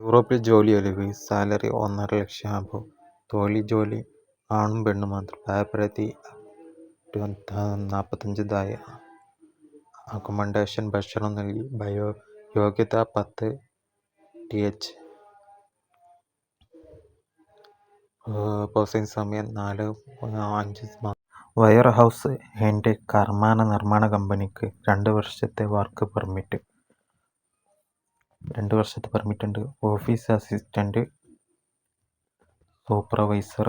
യൂറോപ്പിൽ ജോലി ഒഴിവ്. Salary 1,50,000 above. ജോലി ആണും പെണ്ണും മാത്രം. പ്രായപരിധി up to 45 താഴെ. അക്കോമഡേഷൻ ഭക്ഷണം നൽകി. യോഗ്യത 10 TH. പ്രോസസ്സിംഗ് സമയം 4-5 മാസം. വെയർ ഹൗസ് ആൻഡ് നിർമ്മാണ കമ്പനിക്ക് 2 വർഷത്തെ വർക്ക് പെർമിറ്റ്. 2 വർഷത്തെ പെർമിറ്റ് ഉണ്ട്. Office assistant, supervisor,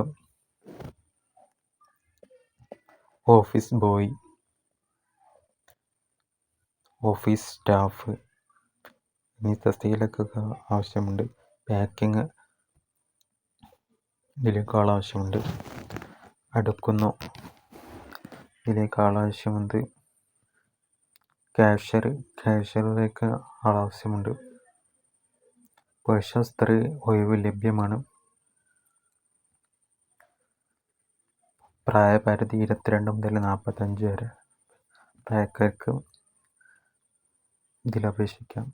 office boy, office staff എന്നീ തസ്തികയിലേക്കൊക്കെ ആവശ്യമുണ്ട്. പാക്കിംഗ് ഇതിലേക്ക് ആവശ്യമുണ്ട്. ഇതിലേക്ക് ആവശ്യമുണ്ട്. കാഷ്യറിലേക്ക് ആവശ്യമുണ്ട്. പുരുഷ സ്ത്രീ ഒഴിവ് ലഭ്യമാണ്. പ്രായപരിധി 22 മുതൽ 45 വരെ പ്രായക്കാർക്ക് ഇതിലപേക്ഷിക്കാം.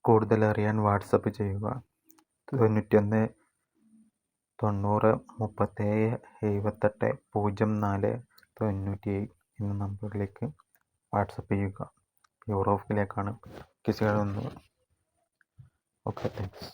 കൂടുതൽ അറിയാൻ വാട്സപ്പ് ചെയ്യുക. 91 90 37 78 04 97 എന്ന നമ്പറിലേക്ക് വാട്സപ്പ് ചെയ്യുക. യൂറോപ്പിലേക്കാണ് കിസികളുന്നത്. Okay, thanks.